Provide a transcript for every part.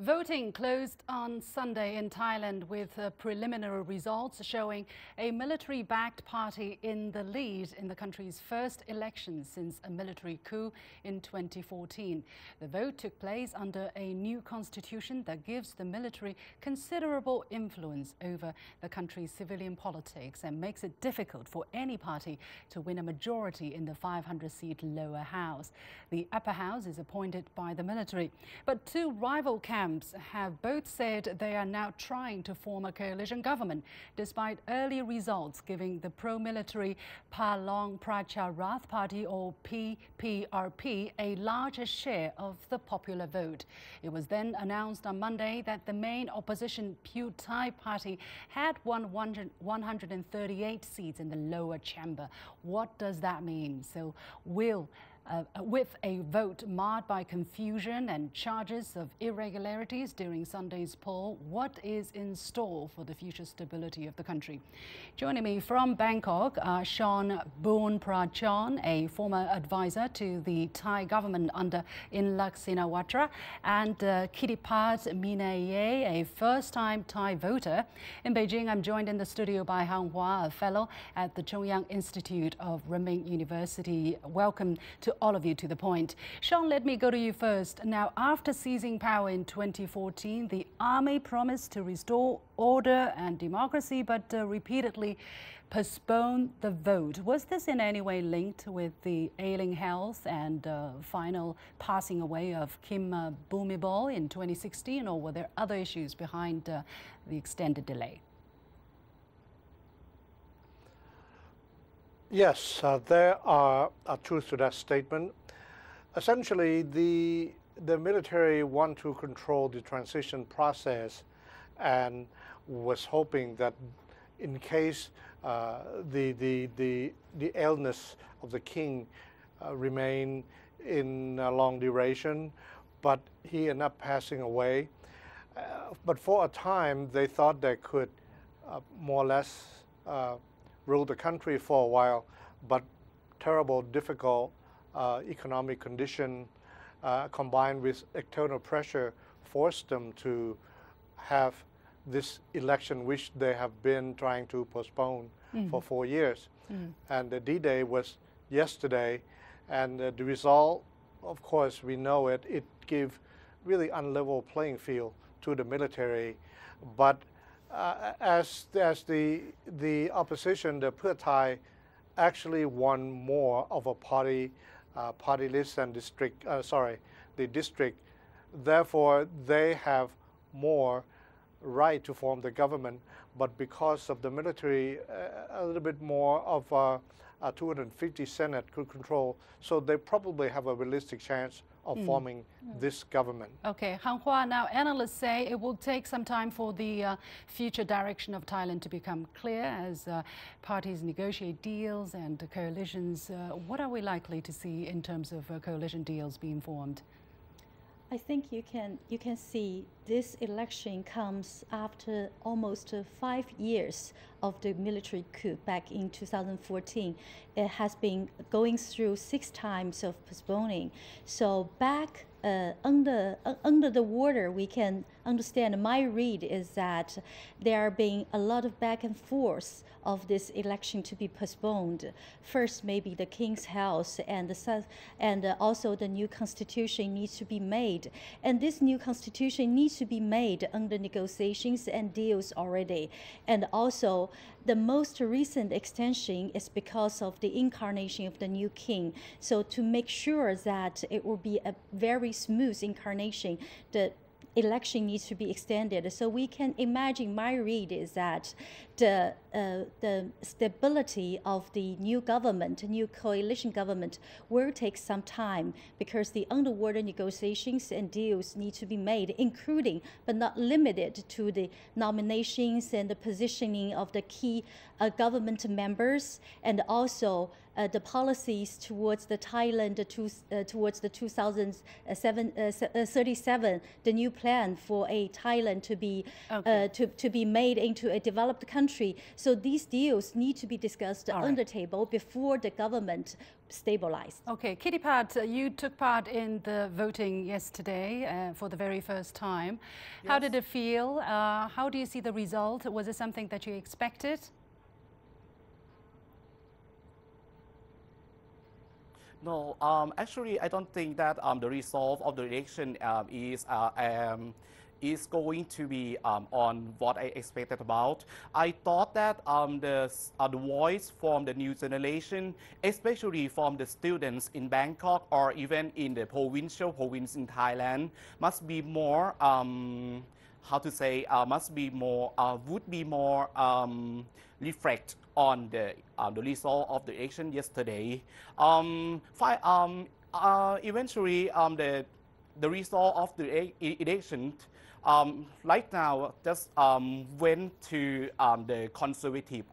Voting closed on Sunday in Thailand with preliminary results showing a military-backed party in the lead in the country's first election since a military coup in 2014. The vote took place under a new constitution that gives the military considerable influence over the country's civilian politics and makes it difficult for any party to win a majority in the 500-seat lower house. The upper house is appointed by the military, but two rival camps have both said they are now trying to form a coalition government, despite early results giving the pro-military Palang Pracha Rath Party, or PPRP, a larger share of the popular vote. It was then announced on Monday that the main opposition Pheu Thai party had won 138 seats in the lower chamber. What does that mean? So with a vote marred by confusion and charges of irregularities during Sunday's poll, what is in store for the future stability of the country? Joining me from Bangkok are Boonpracong, a former advisor to the Thai government under Yingluck Shinawatra, and Kittiphat Maneeyai, a first-time Thai voter. In Beijing, I'm joined in the studio by Han Hua, a fellow at the Chongyang Institute of Renmin University. Welcome to all of you to the point. Sean, let me go to you first. Now, after seizing power in 2014, the army promised to restore order and democracy, but repeatedly postponed the vote. Was this in any way linked with the ailing health and final passing away of Kim Bhumibol in 2016, or were there other issues behind the extended delay? Yes, there are truths to that statement. Essentially, the military want to control the transition process and was hoping that in case the illness of the king remain in a long duration, but he ended up passing away. But for a time, they thought they could more or less rule the country for a while, but terrible, difficult economic condition combined with external pressure forced them to have this election, which they have been trying to postpone for 4 years. And the D-Day was yesterday, and the result, of course, we know it, it gave really unlevel playing field to the military. But as the opposition, the Pheu Thai, actually won more of a party list and the district. Therefore, they have more right to form the government. But because of the military, a little bit more of a 250 Senate could control, so they probably have a realistic chance of forming this government. Okay, Han Hua, now analysts say it will take some time for the future direction of Thailand to become clear as parties negotiate deals and coalitions. What are we likely to see in terms of coalition deals being formed? I think you can see this election comes after almost 5 years of the military coup back in 2014. It has been going through 6 times of postponing. So back under the water, we can understand. My read is that there are being a lot of back and forth of this election to be postponed. First, maybe the king's health and also the new constitution needs to be made, and this new constitution needs to be made under negotiations and deals already. And also, the most recent extension is because of the incarnation of the new king. So to make sure that it will be a very smooth incarnation, the election needs to be extended. So we can imagine, my read is that the stability of the new government, new coalition government, will take some time because the underwater negotiations and deals need to be made, including but not limited to the nominations and the positioning of the key government members, and also the policies towards the Thailand towards the 2037, the new plan for a Thailand to be to be made into a developed country. So these deals need to be discussed on the table before the government stabilized. Okay, Kittiphat, you took part in the voting yesterday for the very first time. Yes. How did it feel? How do you see the result? Was it something that you expected? No, actually, I don't think that the result of the election is going to be on what I expected about. I thought that the voice from the new generation, especially from the students in Bangkok or even in the province in Thailand, must be more, how to say, would be more reflect on the result of the election yesterday. Eventually, the result of the election right now just went to the conservative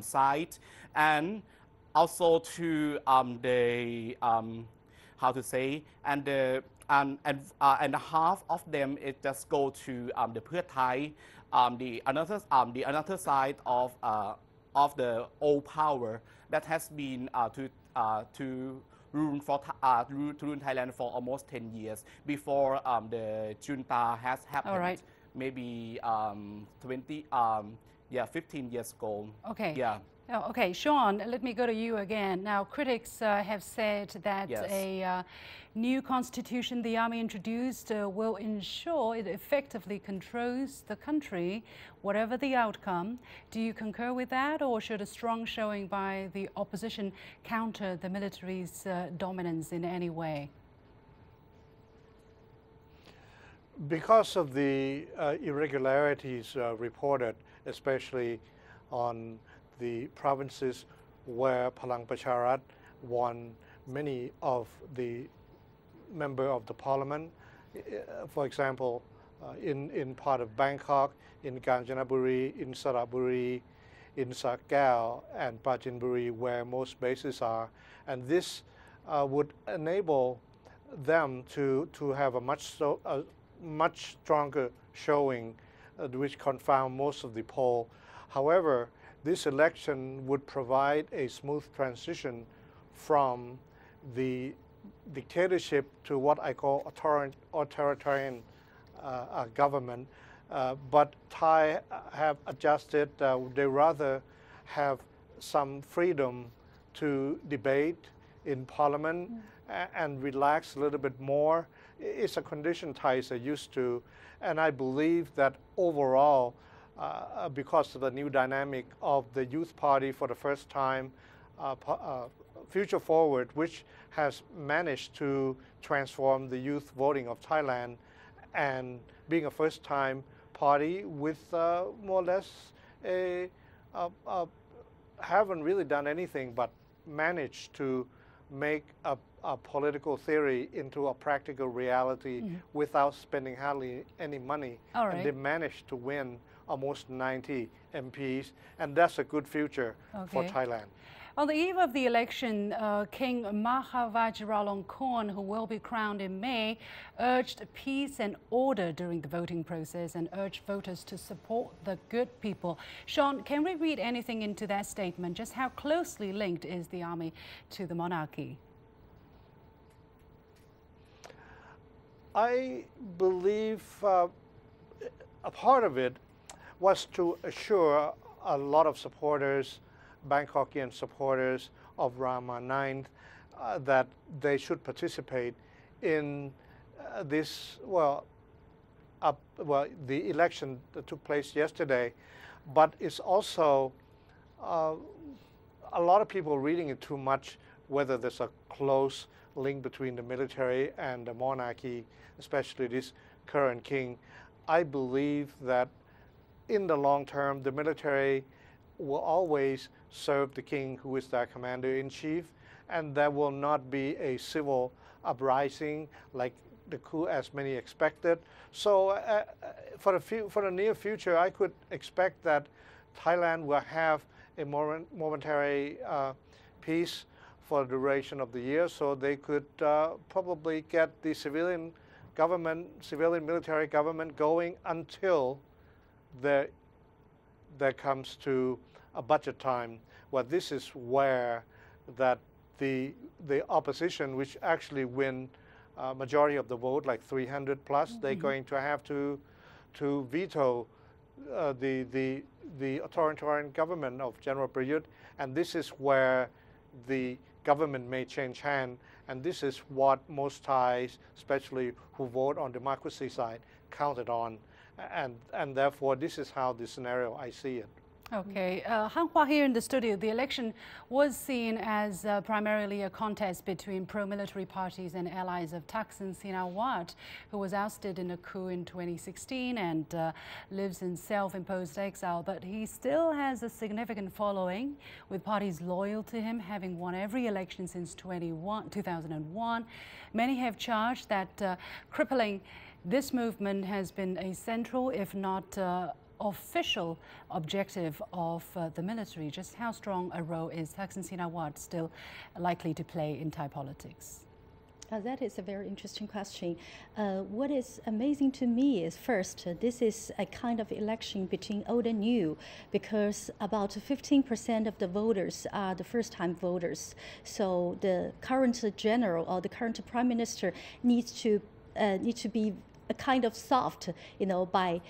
side, and also to the how to say, and half of them it just go to the Pheu Thai, the another side of the old power that has been to rule Thailand for almost 10 years before the junta has happened. Maybe 15 years ago. Okay. Yeah. Oh, okay, Sean, let me go to you again. Now, critics have said that a new constitution the army introduced will ensure it effectively controls the country, whatever the outcome. Do you concur with that, or should a strong showing by the opposition counter the military's dominance in any way? Because of the irregularities reported, especially on the provinces where Palang Pracha Rath won many of the member of the parliament, for example, in part of Bangkok, in Kanchanaburi, in Saraburi, in Sakao and Prachinburi, where most bases are, and this would enable them to have a much stronger showing, which confound most of the poll. However, this election would provide a smooth transition from the dictatorship to what I call authoritarian government. But Thai have adjusted. They rather have some freedom to debate in parliament and relax a little bit more. It's a condition Thais are used to. And I believe that overall, because of the new dynamic of the Youth Party for the first time, Future Forward, which has managed to transform the youth voting of Thailand, and being a first-time party with more or less haven't really done anything but managed to make a political theory into a practical reality without spending hardly any money. And they managed to win almost 90 MPs, and that's a good future for Thailand. On the eve of the election, King Maha Vajiralongkorn, who will be crowned in May, urged peace and order during the voting process and urged voters to support the good people. Sean, can we read anything into that statement? Just how closely linked is the army to the monarchy? I believe a part of it was to assure a lot of supporters, Bangkokian supporters of Rama IX, that they should participate in this, the election that took place yesterday. But it's also a lot of people reading it too much, whether there's a close link between the military and the monarchy, especially this current king. I believe that in the long term, the military will always serve the king, who is their commander-in-chief, and there will not be a civil uprising like the coup as many expected. So for the near future, I could expect that Thailand will have a momentary peace, for the duration of the year, so they could probably get the civilian military government going until there comes to a budget time. Well, this is where that the opposition, which actually win majority of the vote, like 300 plus, they're going to have to veto the authoritarian government of General Prayut, and this is where the government may change hand, and this is what most Thais, especially who vote on democracy side, counted on, and therefore this is how the scenario I see it. Okay, Han Hua here in the studio. The election was seen as primarily a contest between pro-military parties and allies of Thaksin Shinawatra, who was ousted in a coup in 2016 and lives in self-imposed exile. But he still has a significant following, with parties loyal to him, having won every election since 2001. Many have charged that crippling this movement has been a central, if not official objective of the military. Just how strong a role is Thaksin Shinawatra still likely to play in Thai politics? That is a very interesting question. What is amazing to me is, first, this is a kind of election between old and new, because about 15% of the voters are the first-time voters. So the current general or the current prime minister needs to be a kind of soft, by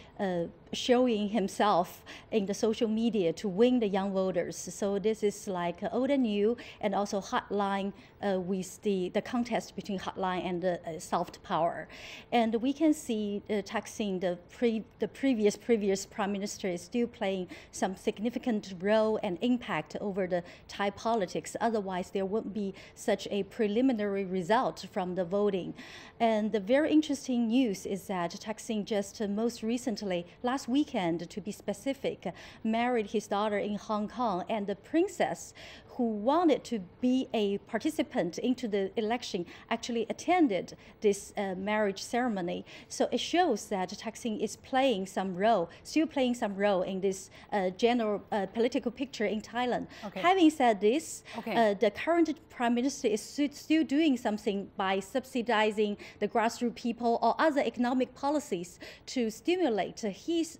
showing himself in the social media to win the young voters. So this is like old and new, and also hotline with the contest between hotline and the soft power. And we can see Thaksin, the previous prime minister, is still playing some significant role and impact over the Thai politics. Otherwise, there wouldn't be such a preliminary result from the voting. And the very interesting news is that Thaksin just most recently, last weekend to be specific, married his daughter in Hong Kong, and the princess who wanted to be a participant into the election actually attended this marriage ceremony. So it shows that Thaksin is still playing some role in this general political picture in Thailand. Okay. Having said this, the current prime minister is still doing something by subsidizing the grassroots people or other economic policies to stimulate his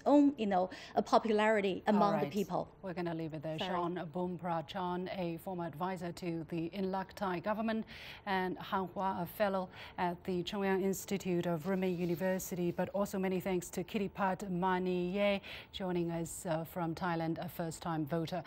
own, popularity among the people. We're going to leave it there. Sean Boonpracong, a former advisor to the Yingluck Thai government, and Han Hua, a fellow at the Chongyang Institute of Renmin University. But also many thanks to Kittiphat Maneeyai joining us from Thailand, a first-time voter.